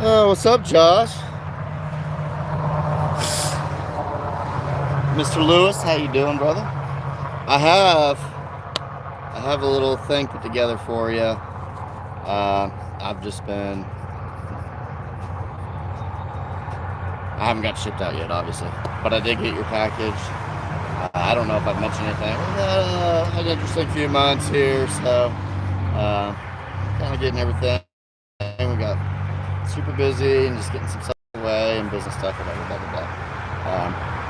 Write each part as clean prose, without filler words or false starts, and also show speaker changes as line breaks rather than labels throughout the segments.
What's up, Josh? Mr. Lewis, how you doing, brother? I have a little thing put together for you. I've just been... I haven't got shipped out yet, obviously. But I did get your package. I don't know if I've mentioned anything. Had an interesting few months here, so kind of getting everything. We got super busy and just getting some stuff away and business stuff, whatever, blah, blah, blah.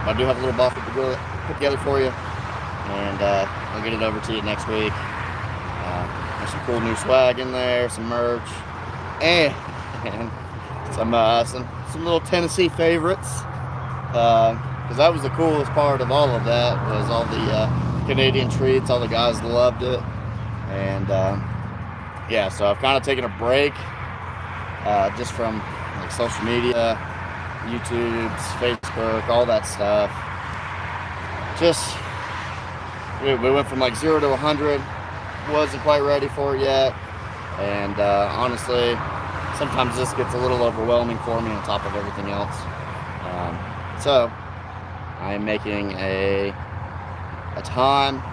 I do have a little box put together for you, and I'll get it over to you next week. There's some cool new swag in there, some merch, and some little Tennessee favorites. Because that was the coolest part of all of that, was all the Canadian treats. All the guys loved it, and yeah, so I've kind of taken a break just from like social media, YouTube, Facebook, all that stuff. Just we went from like 0 to 100. Wasn't quite ready for it yet, and honestly, sometimes this gets a little overwhelming for me on top of everything else. So I am making a time.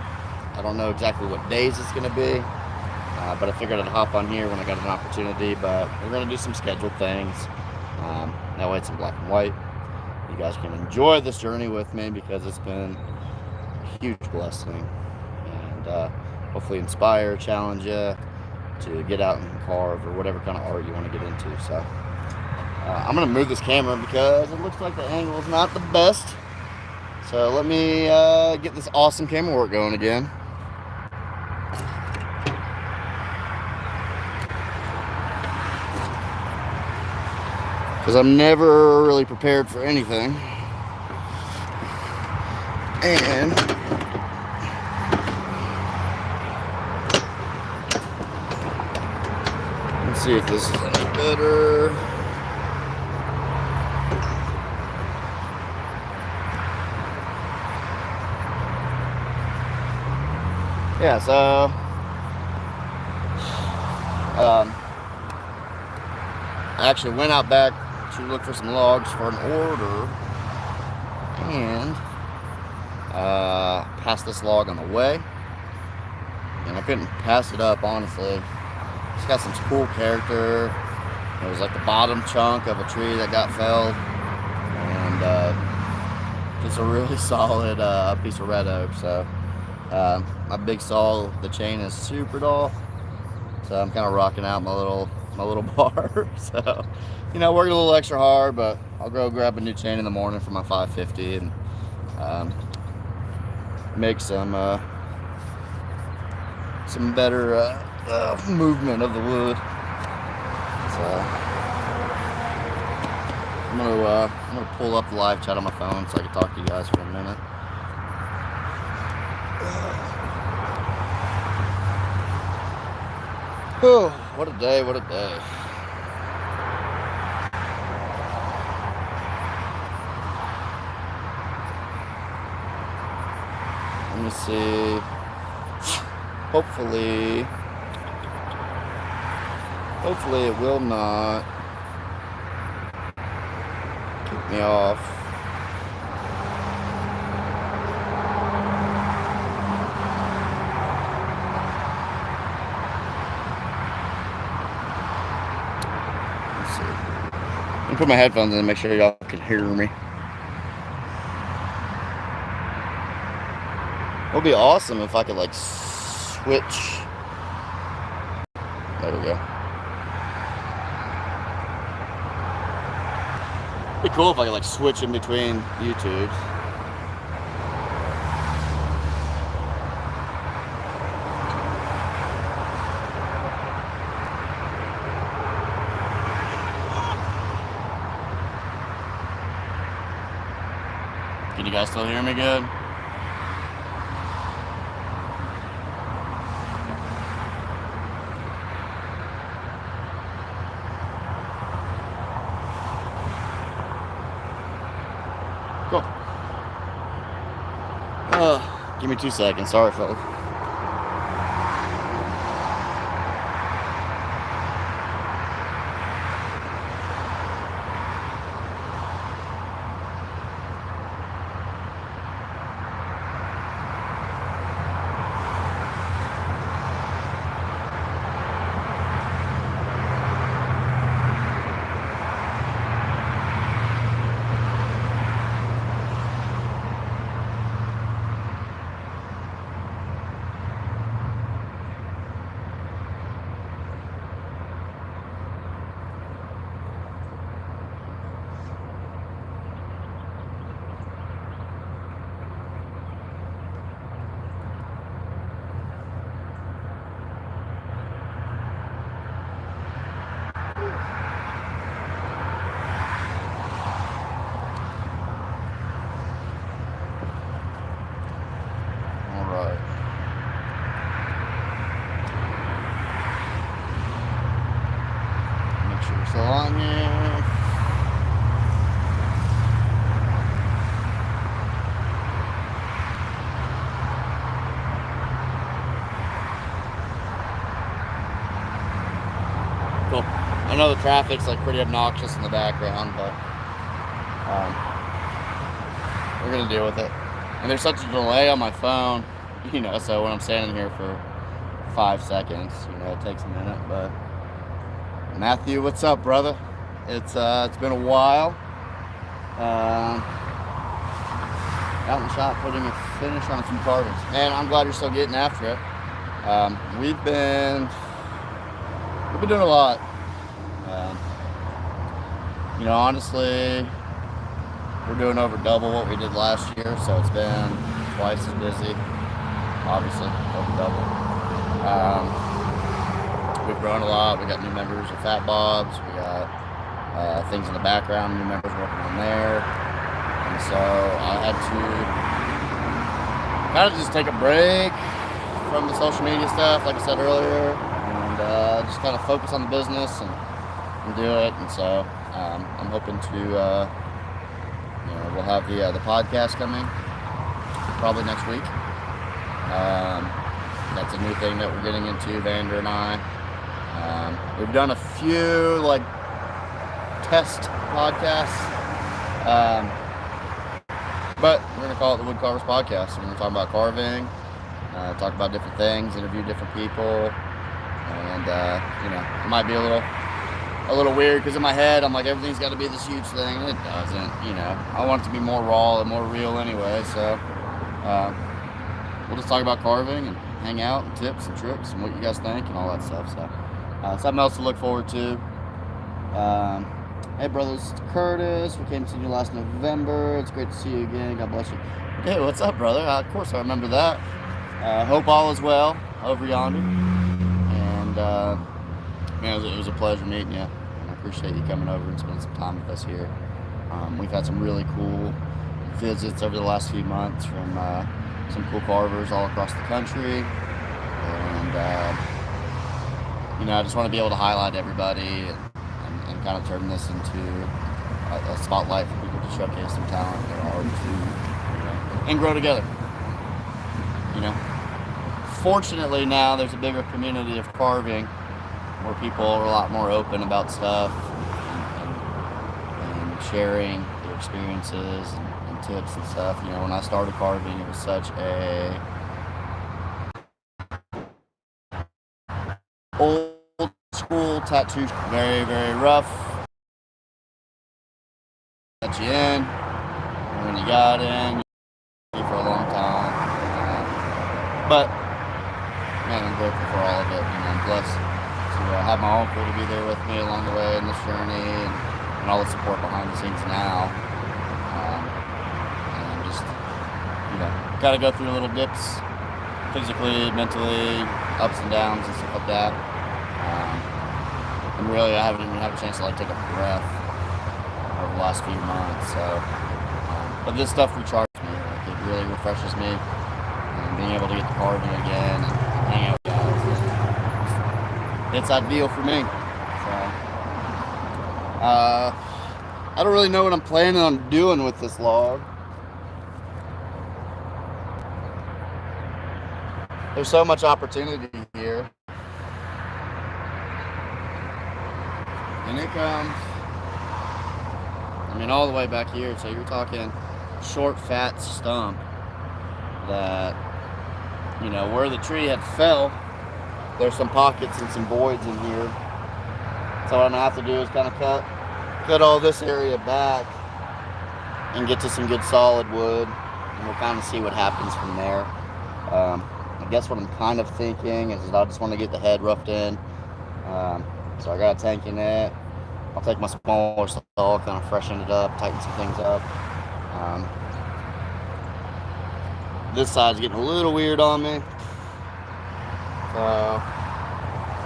I don't know exactly what days it's going to be, but I figured I'd hop on here when I got an opportunity. But we're going to do some scheduled things. That way it's in black and white. You guys can enjoy this journey with me, because it's been a huge blessing, and hopefully inspire, challenge you to get out and carve or whatever kind of art you want to get into. So I'm going to move this camera because it looks like the angle is not the best. So let me get this awesome camera work going again. Because I'm never really prepared for anything. And let's see if this is any better. Yeah, so I actually went out back to look for some logs for an order, and passed this log on the way, and I couldn't pass it up, honestly. It's got some cool character. It was like the bottom chunk of a tree that got felled, and just a really solid piece of red oak. So my big saw, the chain is super dull, so I'm kind of rocking out my little bar. So, you know, working a little extra hard, but I'll go grab a new chain in the morning for my 550 and make some better movement of the wood. So I'm gonna pull up the live chat on my phone so I can talk to you guys for a minute. Oh, what a day, what a day. Let me see. Hopefully it will not kick me off. Let's see. I'm gonna put my headphones in and make sure y'all can hear me. It would be awesome if I could like switch. There we go. It'd be cool if I could like switch in between YouTubes. Can you guys still hear me good? Cool. Give me 2 seconds. Sorry, folks. still on here. Cool. I know the traffic's like pretty obnoxious in the background, but we're gonna deal with it. And there's such a delay on my phone, you know, so when I'm standing here for 5 seconds, you know, it takes a minute. But Matthew, what's up, brother? It's been a while. Out in the shop putting a finish on a few carvings. Man, I'm glad you're still getting after it. We've been doing a lot. You know, honestly, we're doing over double what we did last year, so it's been twice as busy. Obviously, over double. We've grown a lot. We got new members of Fatbobs. We got things in the background, new members working on there. And so I had to kind of just take a break from the social media stuff, like I said earlier, and just kind of focus on the business and do it. And so I'm hoping to, you know, we'll have the podcast coming probably next week. That's a new thing that we're getting into, Vander and I. We've done a few like test podcasts, but we're going to call it the Wood Carvers Podcast. We're going to talk about carving, talk about different things, interview different people, and you know, it might be a little weird because in my head I'm like, everything's got to be this huge thing, and it doesn't. You know, I want it to be more raw and more real anyway. So we'll just talk about carving and hang out and tips and tricks and what you guys think and all that stuff. So something else to look forward to. Hey brothers, it's Curtis. We came to see you last November. It's great to see you again. God bless you. Hey, what's up, brother? Of course I remember that. Hope all is well over yonder. And man, it was a pleasure meeting you. And I appreciate you coming over and spending some time with us here. We've had some really cool visits over the last few months from some cool carvers all across the country. And you know, I just want to be able to highlight everybody and kind of turn this into a spotlight for people to showcase some talent, their art, to, you know, and grow together. You know, fortunately now there's a bigger community of carving where people are a lot more open about stuff and sharing their experiences and tips and stuff. You know, when I started carving, it was such a old school tattoo, very, very rough. Let you in, and when you got in, you for a long time. But man, I'm grateful for all of it, and I'm blessed to have my uncle to be there with me along the way in this journey, and all the support behind the scenes now. And just, you know, gotta go through little dips, physically, mentally, ups and downs and stuff like that. And really, I haven't even had a chance to like take a breath over the last few months. So, but this stuff recharges me. Like, it really refreshes me, and being able to get the carving again and hang out with guys, it's ideal for me. So, I don't really know what I'm planning on doing with this log. There's so much opportunity here. And it comes, I mean, all the way back here. So you're talking short, fat stump that, you know, where the tree had fell, there's some pockets and some voids in here. So what I'm gonna have to do is kind of cut all this area back and get to some good solid wood, and we'll kind of see what happens from there. I guess what I'm kind of thinking is that I just want to get the head roughed in. So I got a tank in it. I'll take my smaller saw, kind of freshen it up, tighten some things up. This side's getting a little weird on me. So,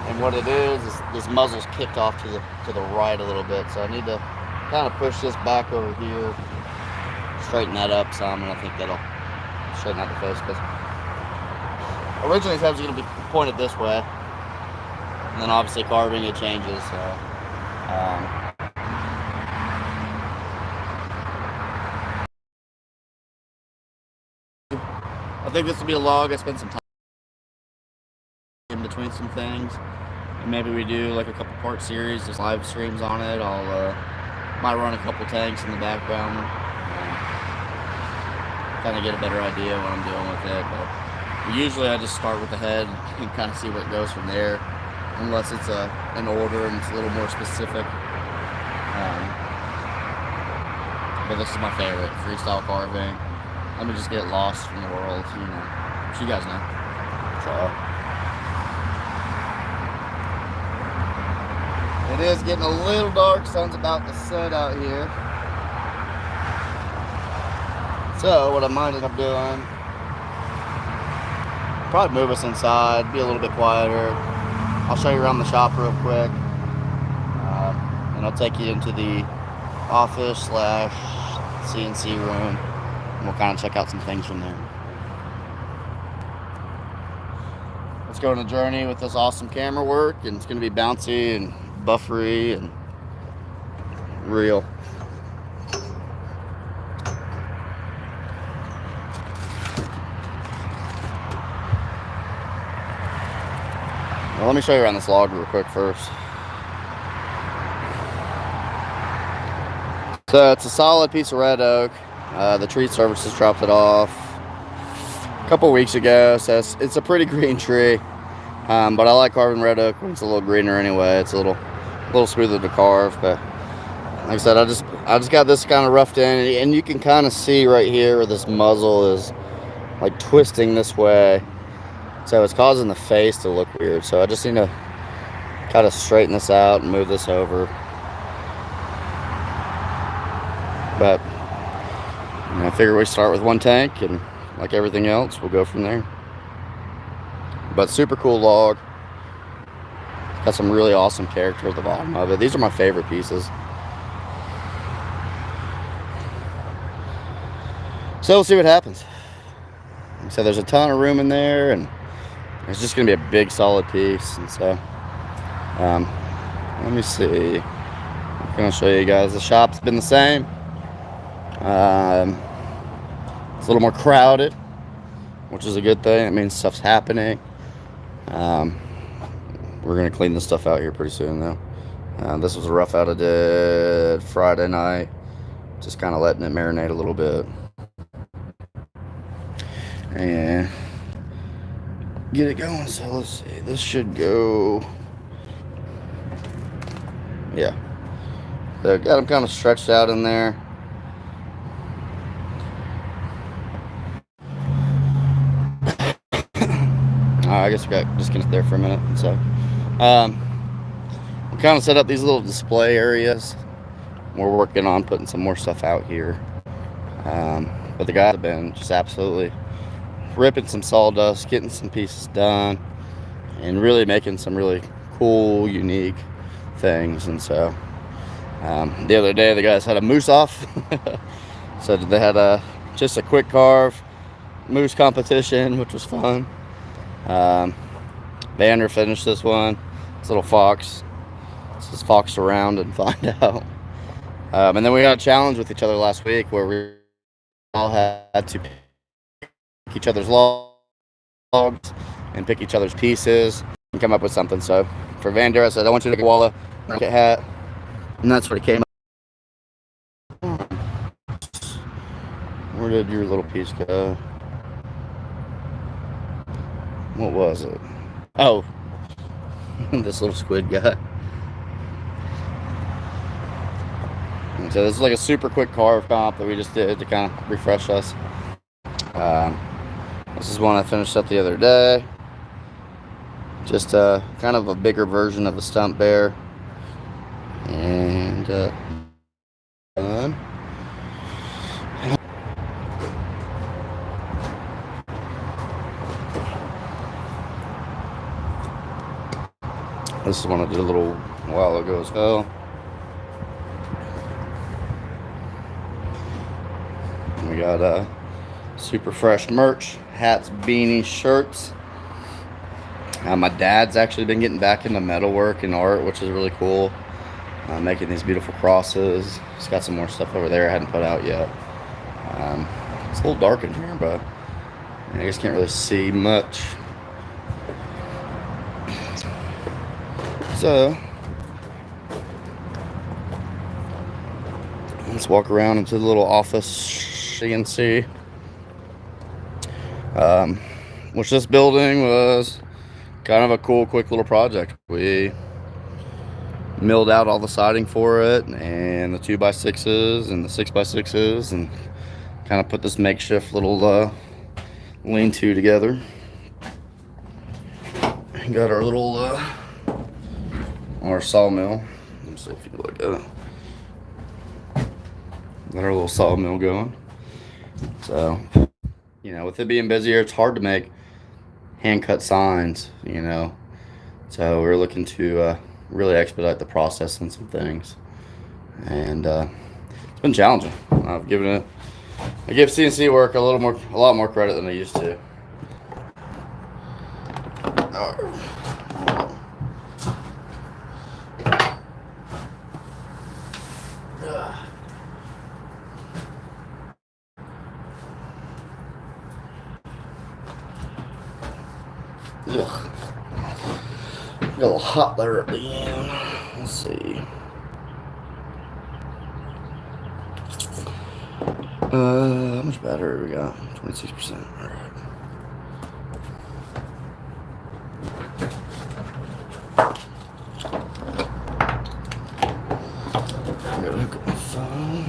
and what it is this muzzle's kicked off to the right a little bit. So I need to kind of push this back over here, straighten that up some, and I think that'll straighten out the face. Because originally this head was going to be pointed this way. And then obviously carving, it changes. So I think this will be a log. I spent some time in between some things, and maybe we do like a couple part series, just live streams on it. I'll might run a couple tanks in the background, kind of get a better idea of what I'm doing with it. But usually I just start with the head and kind of see where it goes from there, unless it's an order and it's a little more specific. But this is my favorite, freestyle carving. Let me just get lost from the world, you know. So you guys know. So it is getting a little dark. Sun's about to set out here. So what I might end up doing, probably move us inside, be a little bit quieter. I'll show you around the shop real quick, and I'll take you into the office / CNC room, and we'll kind of check out some things from there. Let's go on a journey with this awesome camera work, and it's going to be bouncy and buffery and real. Well, let me show you around this log real quick first. So it's a solid piece of red oak. The tree services dropped it off a couple weeks ago, so it's a pretty green tree. But I like carving red oak when it's a little greener anyway. It's a little smoother to carve. But like I said, I just got this kind of roughed in, and you can kind of see right here where this muzzle is like twisting this way. So it's causing the face to look weird. So I just need to kind of straighten this out and move this over. But I figure we start with one tank, and like everything else, we'll go from there. But super cool log. Got some really awesome character at the bottom of it. These are my favorite pieces. So we'll see what happens. So there's a ton of room in there, and it's just going to be a big solid piece. And so let me see. I'm going to show you guys. The shop's been the same. It's a little more crowded, which is a good thing. It means stuff's happening. We're going to clean this stuff out here pretty soon, though. This was a rough out I did Friday night. Just kind of letting it marinate a little bit. And get it going. So let's see. This should go. Yeah. So got them kind of stretched out in there. I guess we got disconnected there for a minute. So we kind of set up these little display areas. We're working on putting some more stuff out here. But the guys have been just absolutely ripping some sawdust, getting some pieces done, and really making some really cool, unique things. And so the other day the guys had a moose off. So they had just a quick carve moose competition, which was fun. Vander finished this one. This little fox. Let's just fox around and find out. And then we had a challenge with each other last week where we all had to pick each other's logs and pick each other's pieces and come up with something. So for Vander, I said, I want you to make a koala market hat. And that's what it came up. Where did your little piece go? What was it? Oh, this little squid guy. And so this is like a super quick carve comp that we just did to kind of refresh us. This is one I finished up the other day. Just kind of a bigger version of a stump bear. And this is one I did a little while ago as well. And we got super fresh merch, hats, beanies, shirts. My dad's actually been getting back into metalwork and art, which is really cool. making these beautiful crosses. It's got some more stuff over there I hadn't put out yet. It's a little dark in here, but I guess can't really see much. So let's walk around into the little office CNC. Which this building was kind of a cool, quick little project. We milled out all the siding for it and the 2x6s and the 6x6s and kind of put this makeshift little lean-to together. Got our little our sawmill. Let's see if you can look at it. Got our little sawmill going. So, you know, with it being busier, it's hard to make hand-cut signs, you know. So we're looking to really expedite the process on some things, and it's been challenging. I give CNC work a lot more credit than I used to. Ugh. Got a little hot there at the end. Let's see. How much battery we got? 26%. All right. I'm gonna hook up my phone.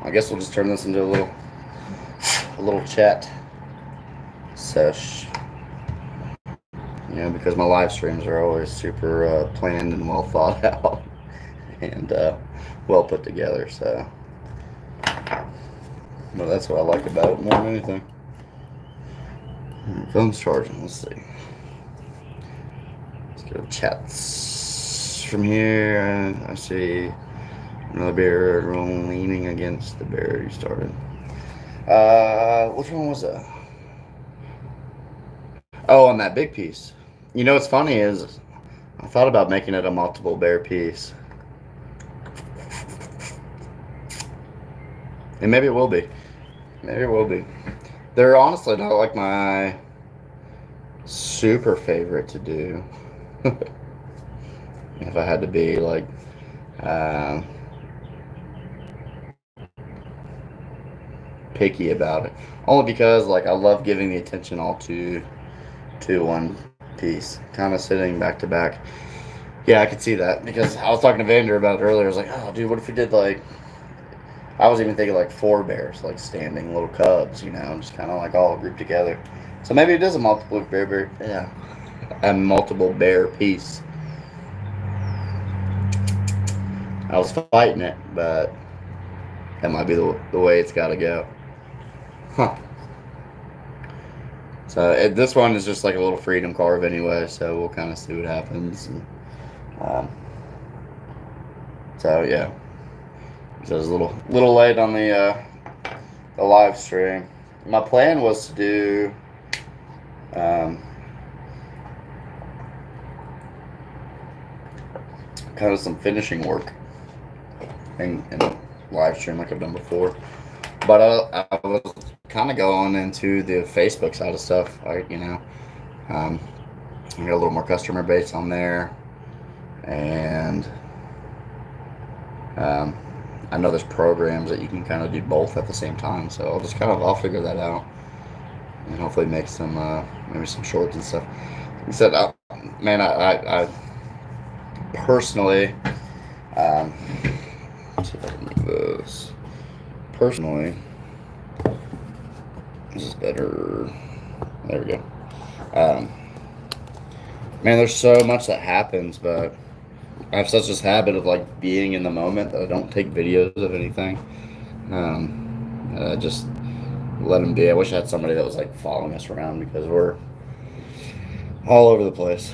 I guess we'll just turn this into a little chat sesh. You know, because my live streams are always super planned and well thought out and well put together. So, well, that's what I like about it more than anything. Phone's charging. Let's see. Let's go to chats from here. And I see another bear leaning against the bear you started. Which one was that? Oh, on that big piece. You know what's funny is I thought about making it a multiple bear piece. And maybe it will be. Maybe it will be. They're honestly not like my super favorite to do. If I had to be like picky about it. Only because like I love giving the attention all to one piece. Kind of sitting back to back. Yeah, I could see that. Because I was talking to Vander about it earlier. I was like, oh dude, what if we did like, I was even thinking like 4 bears, like standing little cubs, you know, just kind of like all grouped together. So maybe it is a multiple bear, yeah, a multiple bear piece. I was fighting it, but that might be the way it's got to go. Huh. So this one is just like a little freedom carve anyway, so we'll kind of see what happens. And, so yeah, so it was a little late on the live stream. My plan was to do kind of some finishing work in live stream like I've done before, but I was kind of going into the Facebook side of stuff. I got a little more customer base on there, and I know there's programs that you can kind of do both at the same time, so I'll figure that out and hopefully make some maybe some shorts and stuff. Like I said, I personally let's see if I can move this. Personally, this is better. There we go. Man, there's so much that happens, but I have such this habit of like being in the moment that I don't take videos of anything. I just let them be. I wish I had somebody that was like following us around because we're all over the place.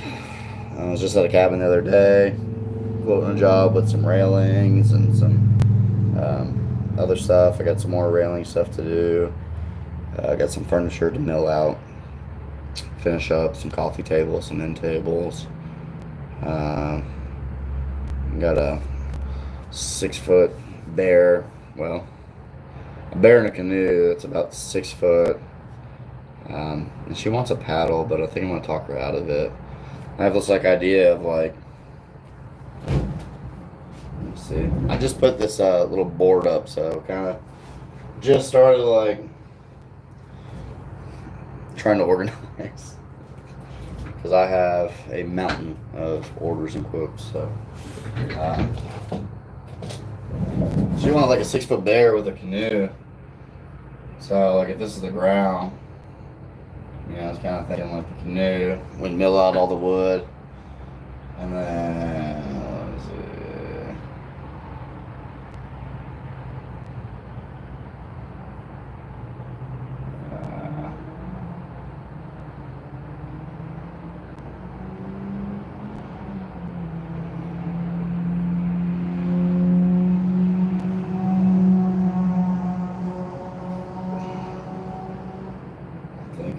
I was just at a cabin the other day, quoting a job with some railings and some other stuff. I got some more railing stuff to do. I got some furniture to mill out. Finish up some coffee tables, some end tables. Got a 6-foot bear. Well, a bear in a canoe that's about 6 foot. And she wants a paddle, but I think I'm gonna talk her out of it. I have this like idea of like, let's see. I just put this little board up, so kind of just started like trying to organize because I have a mountain of orders and quotes. So she wanted like a 6-foot bear with a canoe. So like if this is the ground, I was kind of thinking like the canoe, we'd mill out all the wood, and then let's see.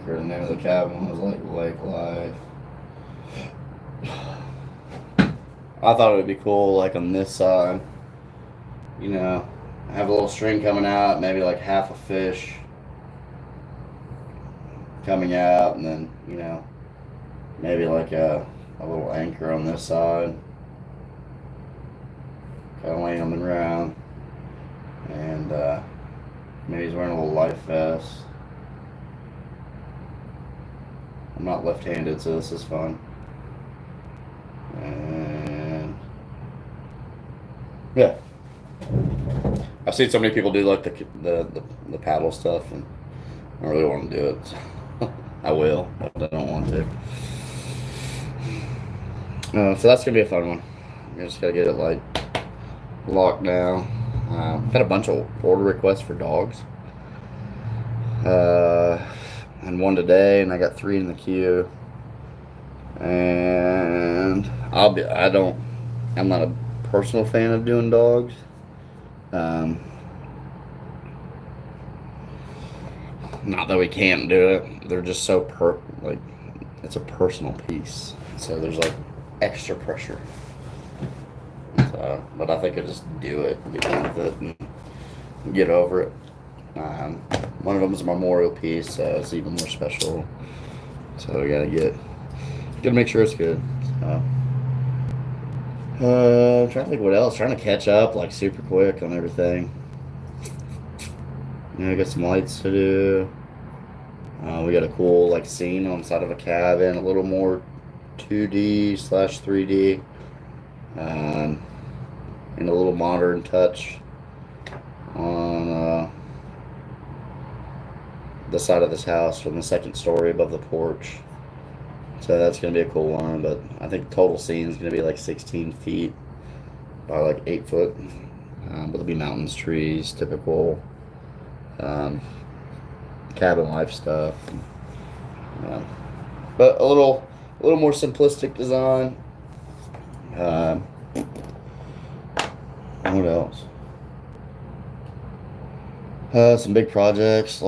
The name of the cabin was like Lake Life. I thought it would be cool, like on this side, have a little string coming out, maybe like half a fish coming out, and then, maybe like a little anchor on this side, kind of laying on the ground, and maybe he's wearing a little life vest. I'm not left-handed, so this is fun. And yeah, I've seen so many people do like the paddle stuff, and I really want to do it. So I will, but I don't want to. So that's gonna be a fun one. I just gotta get it like locked down. I've had a bunch of order requests for dogs. And one today, and I got 3 in the queue. And I'm not a personal fan of doing dogs. Not that we can't do it. They're just so it's a personal piece. So there's like extra pressure. So, but I think I just do it, get done with it, and get over it. One of them is a memorial piece, so it's even more special. So we gotta make sure it's good. So, I'm trying to think what else. Trying to catch up like super quick on everything. I got some lights to do. We got a cool like scene on the side of a cabin, a little more 2D/3D, and a little modern touch on the side of this house from the second story above the porch. So that's going to be a cool one, but I think the total scene is going to be like 16 feet by like 8 foot. But there'll be mountains, trees, typical cabin life stuff. But a little more simplistic design. What else? Some big projects.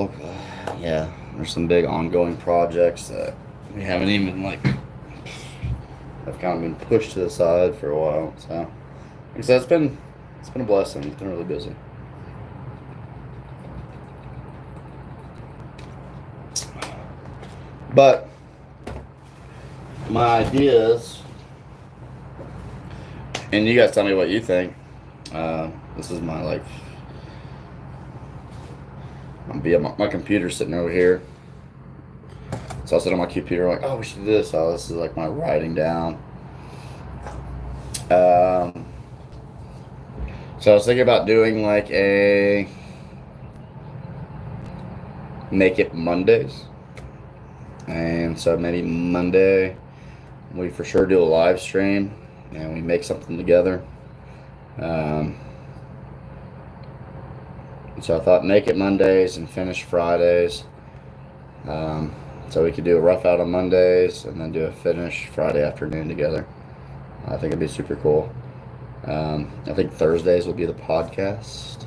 There's some big ongoing projects that we haven't even have kind of been pushed to the side for a while. So, like I said, it's been a blessing. It's been really busy. But my ideas, and you guys tell me what you think. This is my my computer's sitting over here. So I sit on my computer like, oh, we should do this. Oh, this is like my writing down. So I was thinking about doing like a Make It Mondays. And so maybe Monday we for sure do a live stream and we make something together. So I thought make it Mondays and finish Fridays. So we could do a rough out on Mondays and then do a finish Friday afternoon together. I think it'd be super cool. I think Thursdays will be the podcast.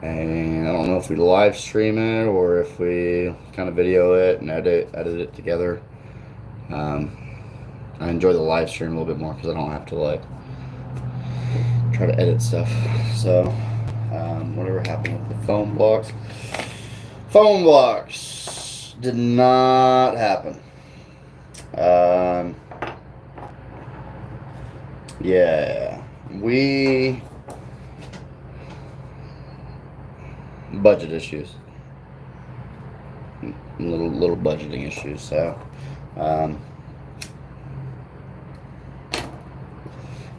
And I don't know if we live stream it or if we kind of video it and edit it together. I enjoy the live stream a little bit more because I don't have to like try to edit stuff. So whatever happened with the phone blocks. Phone blocks did not happen. Yeah, we budget issues, little budgeting issues. So,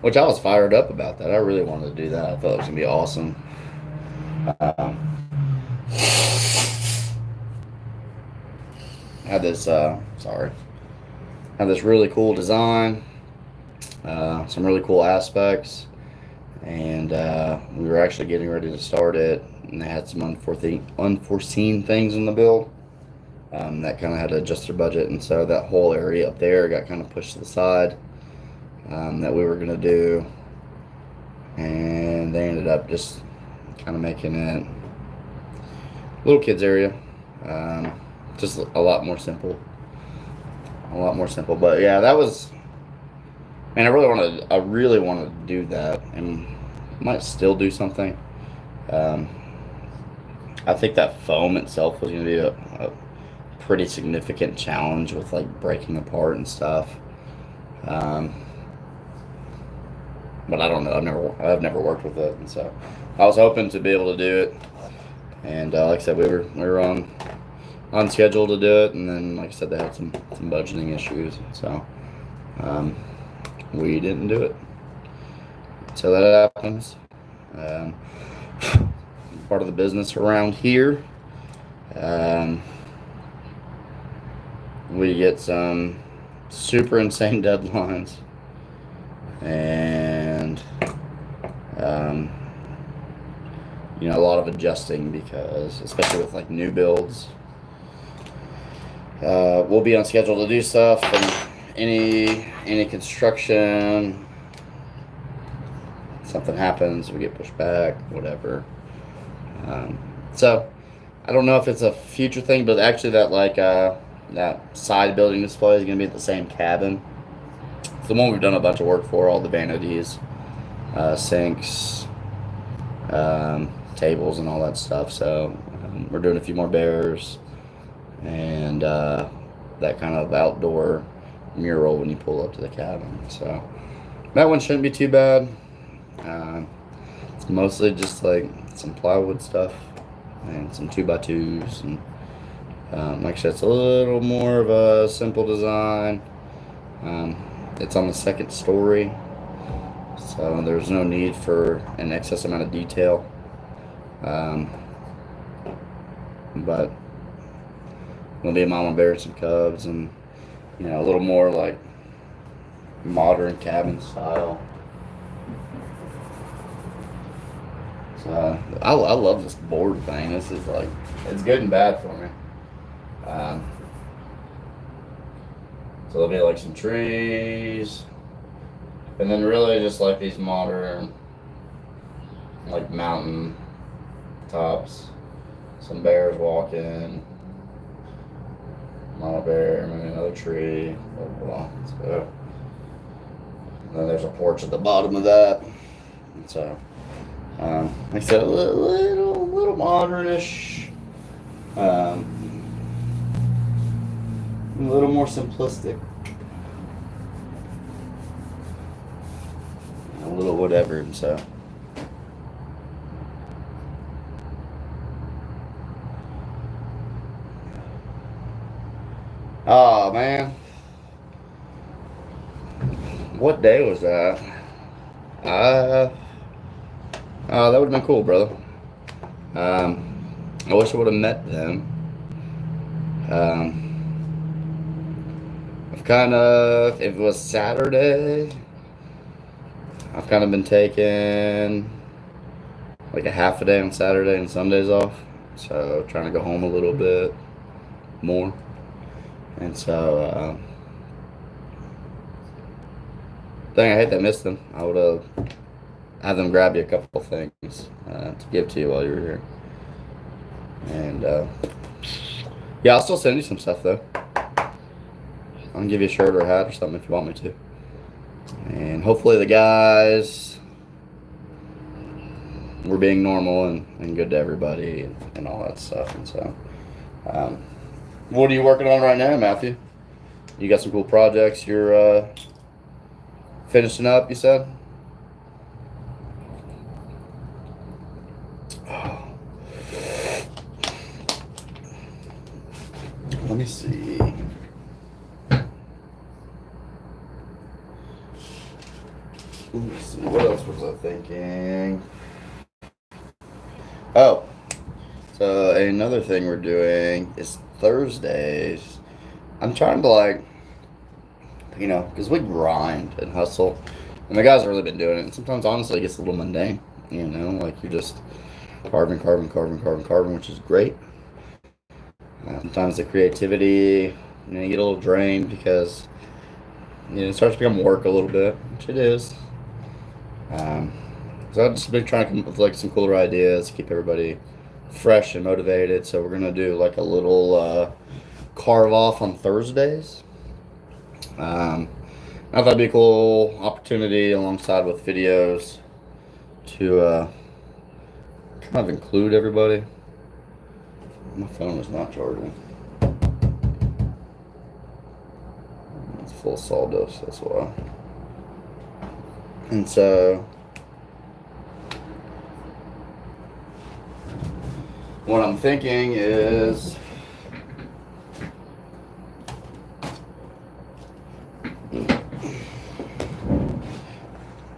which I was fired up about that. I really wanted to do that. I thought it was gonna be awesome. Had this had this really cool design, some really cool aspects, and we were actually getting ready to start it, and they had some unforeseen things in the build that kind of had to adjust their budget, and so that whole area up there got kind of pushed to the side that we were going to do, and they ended up just kind of making it little kids area, just a lot more simple. But yeah, that was, man, I really wanted to do that, and might still do something. I think that foam itself was going to be a pretty significant challenge with like breaking apart and stuff. But I don't know. I've never worked with it, and so I was hoping to be able to do it. And like I said, we were on schedule to do it, and then like I said, they had some budgeting issues, so we didn't do it. So that happens. Part of the business around here. We get some super insane deadlines, and a lot of adjusting because, especially with like new builds, we'll be on schedule to do stuff, and any construction, something happens, we get pushed back, whatever. So I don't know if it's a future thing, but actually that side building display is going to be at the same cabin. It's the one we've done a bunch of work for, all the vanities, sinks, tables, and all that stuff. So we're doing a few more bears and that kind of outdoor mural when you pull up to the cabin. So that one shouldn't be too bad. It's mostly just like some plywood stuff and some 2x2s, and like I said, it's a little more of a simple design. It's on the second story, so there's no need for an excess amount of detail, but there'll be a mama bear and some cubs, and a little more like modern cabin style. So I love this board thing. This is like, it's good and bad for me. So there'll be like some trees, and then really just like these modern, like mountain tops, some bears walking, mama bear, maybe another tree, blah, blah, blah. So then there's a porch at the bottom of that. And so like I said, a little modernish, a little more simplistic, a little whatever. And so oh man, what day was that? That would have been cool, brother. I wish I would have met them. If it was Saturday, I've kind of been taking like a half a day on Saturday and Sundays off. So trying to go home a little bit more. And so, dang, I hate that I missed them. I would have have them grab you a couple things to give to you while you're here. And yeah, I'll still send you some stuff though. I'll give you a shirt or a hat or something if you want me to. And hopefully the guys were being normal and good to everybody and all that stuff. And so, what are you working on right now, Matthew? You got some cool projects you're finishing up, you said? Let me see. What else was I thinking? Oh, so another thing we're doing is Thursdays. I'm trying to like, because we grind and hustle, and the guys have really been doing it. And sometimes, honestly, it gets a little mundane. Like you're just carving, which is great. Sometimes the creativity, you get a little drained because it starts to become work a little bit, which it is. So I've just been trying to come up with like some cooler ideas, keep everybody fresh and motivated. So we're gonna do like a little carve off on Thursdays. I thought that'd be a cool opportunity alongside with videos to kind of include everybody. My phone is not charging. It's full of sawdust, that's why. And so what I'm thinking is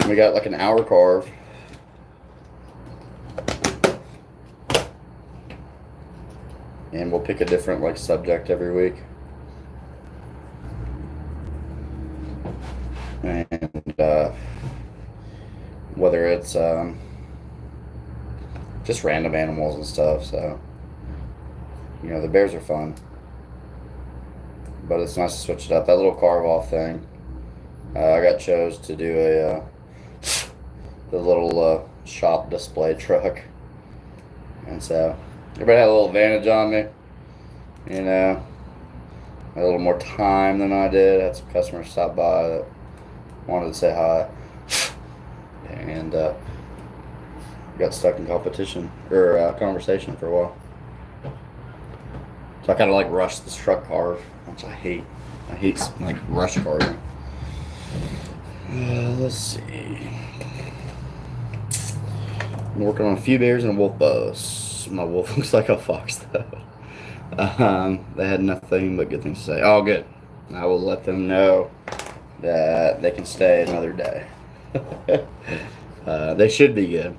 we got like an hour carve. And we'll pick a different like subject every week. And whether it's just random animals and stuff. So the bears are fun, but it's nice to switch it up. That little carve off thing, I got chose to do the little shop display truck, and so everybody had a little advantage on me. Had a little more time than I did. Had some customers stop by that wanted to say hi, and got stuck in competition or conversation for a while. So I kind of like rushed this truck carve, which I hate. I hate like rush carving. Let's see. I'm working on a few bears and a wolf bows. My wolf looks like a fox though. They had nothing but good things to say. Oh, good. I will let them know that they can stay another day. They should be good.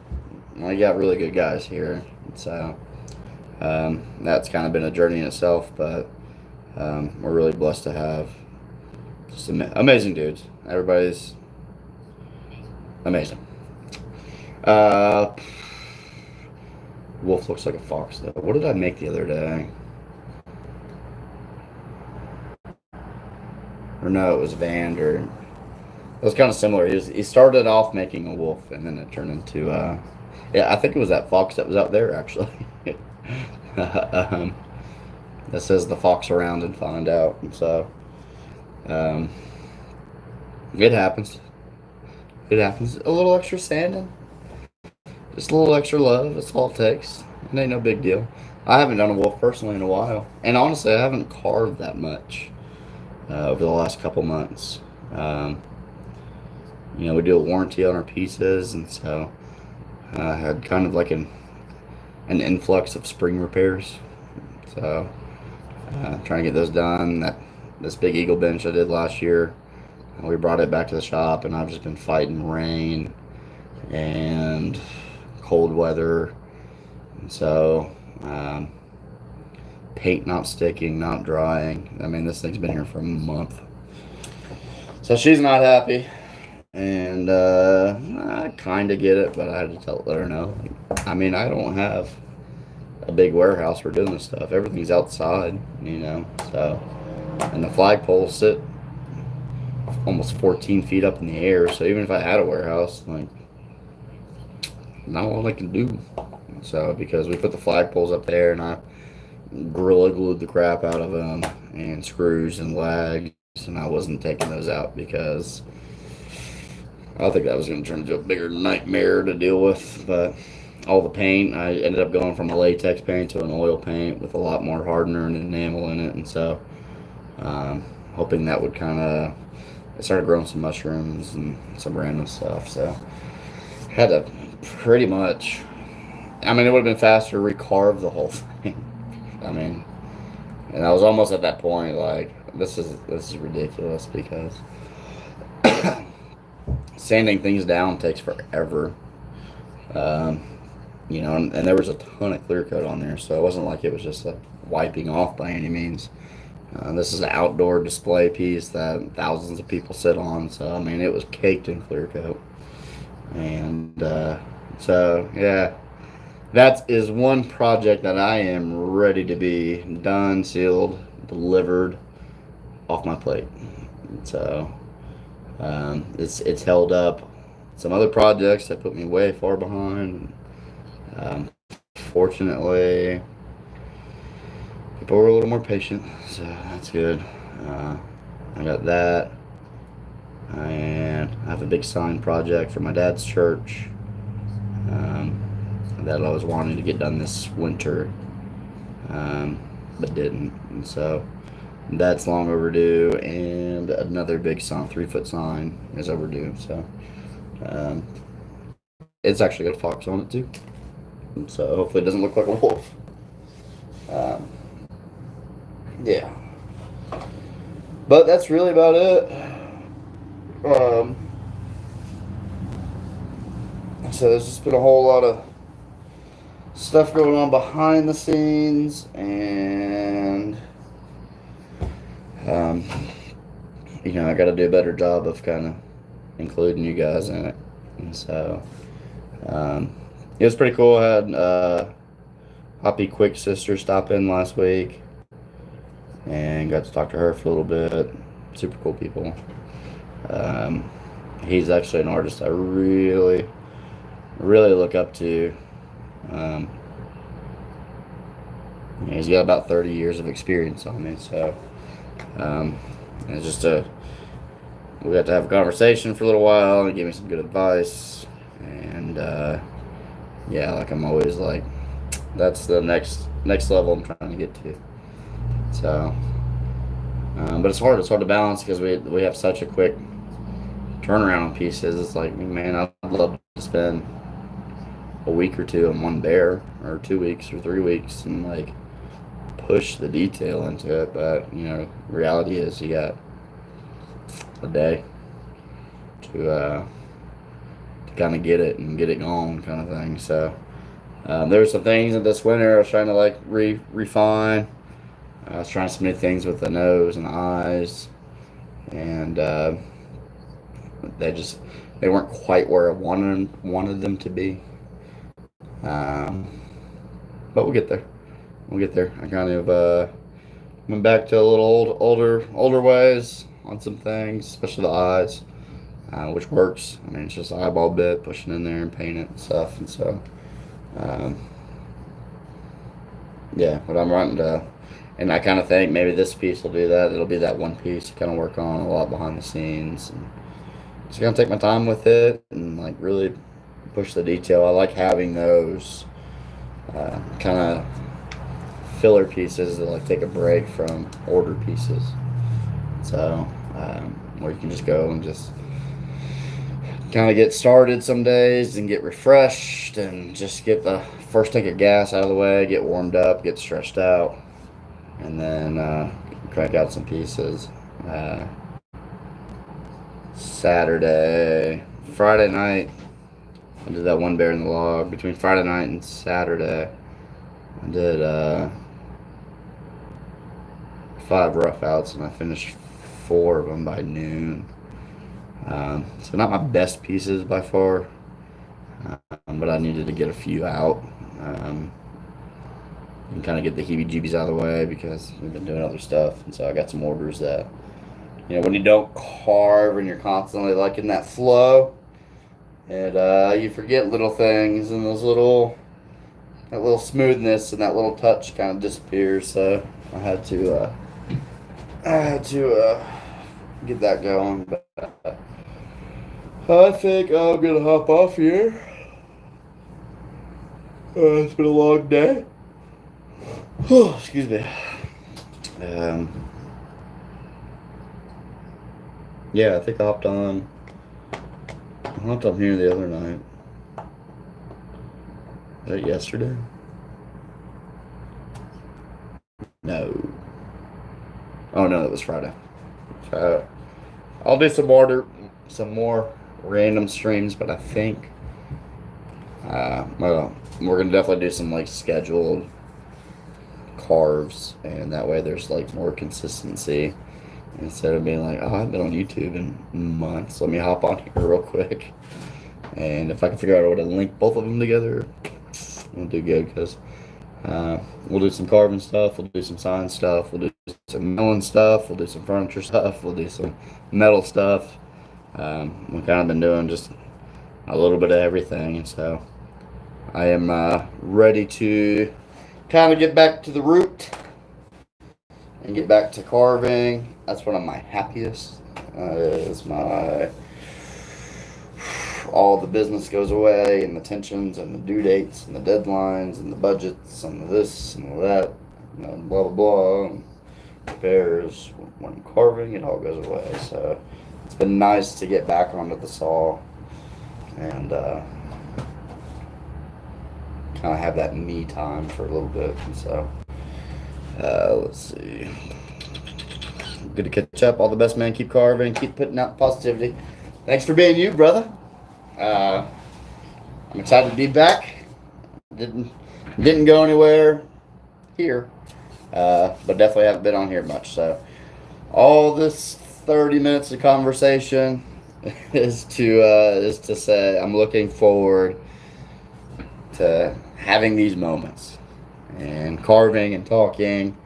I got really good guys here, so that's kind of been a journey in itself. But we're really blessed to have just amazing dudes. Everybody's amazing. Wolf looks like a fox though. What did I make the other day? Or no, it was Vander. It was kind of similar. He started off making a wolf, and then it turned into I think it was that fox that was out there actually. That says the fox around and find out. And so it happens. It happens. A little extra sanding, just a little extra love. That's all it takes. It ain't no big deal. I haven't done a wolf personally in a while, and honestly, I haven't carved that much over the last couple months. We do a warranty on our pieces, and so I had kind of like an influx of spring repairs. So trying to get those done. This big eagle bench I did last year, we brought it back to the shop, and I've just been fighting rain and cold weather, and so paint not sticking, not drying. I mean, this thing's been here for a month, so she's not happy, and I kind of get it, but I had to let her know. I mean, I don't have a big warehouse for doing this stuff. Everything's outside, so, and the flagpoles sit almost 14 feet up in the air, so even if I had a warehouse, like, not all I can do. So because we put the flagpoles up there, and I gorilla glued the crap out of them, and screws and legs, and I wasn't taking those out because I think that was going to turn into a bigger nightmare to deal with. But all the paint, I ended up going from a latex paint to an oil paint with a lot more hardener and enamel in it, and so hoping that would kind of. I started growing some mushrooms and some random stuff, so had to pretty much. I mean, it would have been faster to recarve the whole thing. I mean, and I was almost at that point, like this is ridiculous because sanding things down takes forever. Um, and there was a ton of clear coat on there, so it wasn't like it was just a wiping off by any means. This is an outdoor display piece that thousands of people sit on, so I mean it was caked in clear coat, and so yeah, that is one project that I am ready to be done, sealed, delivered off my plate. So it's held up some other projects that put me way far behind. Um, Fortunately, people were a little more patient, so that's good. Uh, I got that, and I have a big sign project for my dad's church um, that I was wanting to get done this winter, but didn't. And so that's long overdue, and another big sign, 3 foot sign, is overdue. So um, it's actually got a fox on it too. And so hopefully it doesn't look like a wolf. Um, yeah, but that's really about it. Um, so there's just been a whole lot of stuff going on behind the scenes, and um, I got to do a better job of kind of including you guys in it. And so um, it was pretty cool. I had Hoppy Quick sister stop in last week and got to talk to her for a little bit. Super cool people. He's actually an artist I really, really look up to. Um, he's got about 30 years of experience on me, so it's just we got to have a conversation for a little while, and he gave me some good advice, and yeah, like I'm always like, that's the next level I'm trying to get to. So, but it's hard. It's hard to balance because we have such a quick turnaround on pieces. It's like, man, I'd love to spend a week or two on one bear, or 2 weeks or 3 weeks, and like push the detail into it. But reality is you got a day to kind of get it and get it going, kind of thing. So there were some things in this winter I was trying to like refine. I was trying some new things with the nose and the eyes, and they weren't quite where I wanted them to be. But we'll get there. We'll get there. I kind of went back to a little older ways on some things, especially the eyes, which works. I mean, it's just an eyeball bit, pushing in there and paint it and stuff. And so, yeah, but I'm wanting to, and I kind of think maybe this piece will do that. It'll be that one piece to kind of work on a lot behind the scenes, and just gonna take my time with it and like really push the detail. I like having those kind of filler pieces that like take a break from order pieces. So where you can just go and just kind of get started some days and get refreshed and just get the first tank of gas out of the way, get warmed up, get stretched out, and then crank out some pieces. Friday night, I did that one bear in the log. Between Friday night and Saturday, I did 5 rough outs, and I finished 4 of them by noon. So not my best pieces by far, but I needed to get a few out and kind of get the heebie-jeebies out of the way because we've been doing other stuff. And so I got some orders that, when you don't carve and you're constantly like in that flow, And you forget little things, and that little smoothness and that little touch kind of disappears. So I had to get that going. But I think I'm gonna hop off here. It's been a long day. Excuse me. Um, yeah, I think I hopped on. Here the other night. Was that yesterday? No. Oh no, that was Friday. So I'll do some more random streams, but I think, well, we're gonna definitely do some like scheduled carves, and that way there's like more consistency instead of being like, oh, I've been on YouTube in months. Let me hop on here real quick, and if I can figure out a way to link both of them together, we'll do good because we'll do some carving stuff, we'll do some sign stuff, we'll do some milling stuff, we'll do some furniture stuff, we'll do some metal stuff. We've kind of been doing just a little bit of everything, and so I am ready to kind of get back to the root and get back to carving. That's when I'm my happiest. Is my all the business goes away, and the tensions and the due dates and the deadlines and the budgets and this and that, blah blah blah. And repairs. When I'm carving, it all goes away. So it's been nice to get back onto the saw and kind of have that me time for a little bit. And so let's see. Good to catch up. All the best, man. Keep carving. Keep putting out positivity. Thanks for being you, brother. I'm excited to be back. Didn't go anywhere here, but definitely haven't been on here much. So all this 30 minutes of conversation is to say I'm looking forward to having these moments and carving and talking,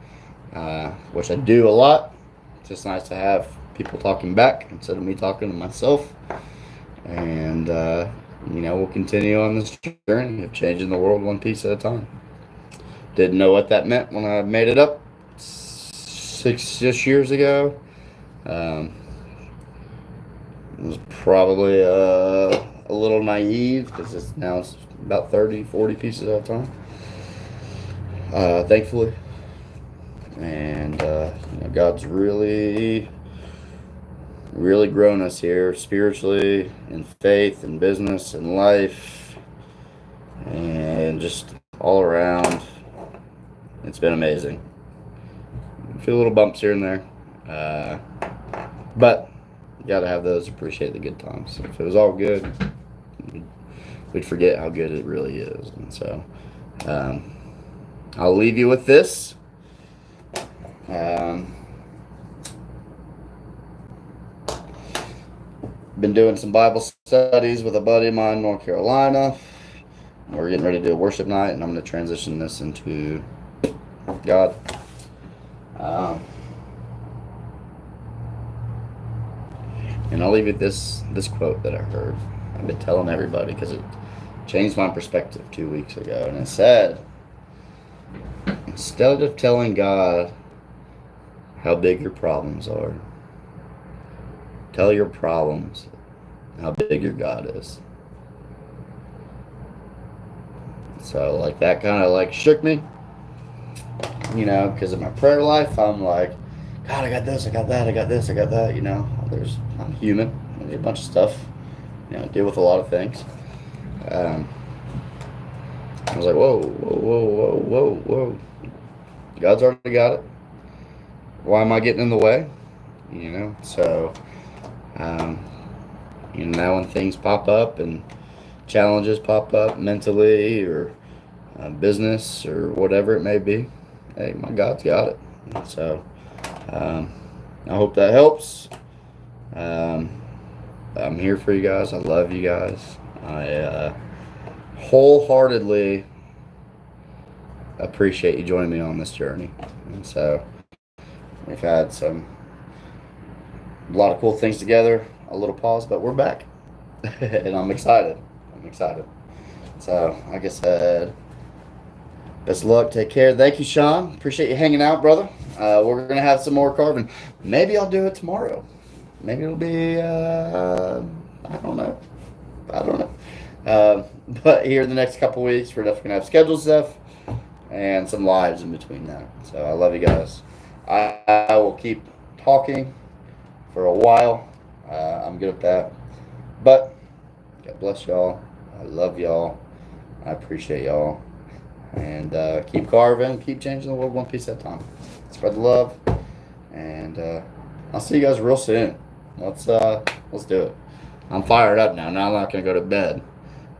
which I do a lot. It's just nice to have people talking back instead of me talking to myself. And we'll continue on this journey of changing the world one piece at a time. Didn't know what that meant when I made it up 6 years ago. It was probably a little naive because it's about 30, 40 pieces at a time. Thankfully. And God's really grown us here spiritually, in faith, in business, in life, and just all around. It's been amazing. A few little bumps here and there, but you gotta have those. Appreciate the good times. If it was all good, we'd forget how good it really is. And so I'll leave you with this. Been doing some Bible studies with a buddy of mine in North Carolina. We're getting ready to do a worship night, and I'm going to transition this into God. And I'll leave you this quote that I heard. I've been telling everybody because it changed my perspective 2 weeks ago. And it said, instead of telling God how big your problems are, tell your problems how big your God is. So like that kind of like shook me, because in my prayer life I'm like, God, I got this, I got that, I got this, I got that. I'm human. There's a bunch of stuff. I deal with a lot of things. I was like, whoa. God's already got it. Why am I getting in the way? So, now when things pop up and challenges pop up mentally or business or whatever it may be, hey, my God's got it. So, I hope that helps. I'm here for you guys. I love you guys. I wholeheartedly appreciate you joining me on this journey. And so we've had a lot of cool things together, a little pause, but we're back. And I'm excited. I'm excited. So, like I said, best of luck. Take care. Thank you, Sean. Appreciate you hanging out, brother. We're gonna have some more carving. Maybe I'll do it tomorrow. Maybe it'll be. I don't know. I don't know. But here in the next couple weeks, we're definitely gonna have scheduled stuff and some lives in between that. So I love you guys. I will keep talking for a while. I'm good at that. But God bless y'all. I love y'all. I appreciate y'all. And keep carving, keep changing the world one piece at a time. Spread the love. And I'll see you guys real soon. Let's do it. I'm fired up now. Now I'm not gonna go to bed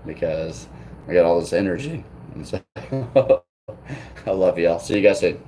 because I got all this energy. And so I love y'all. See you guys soon.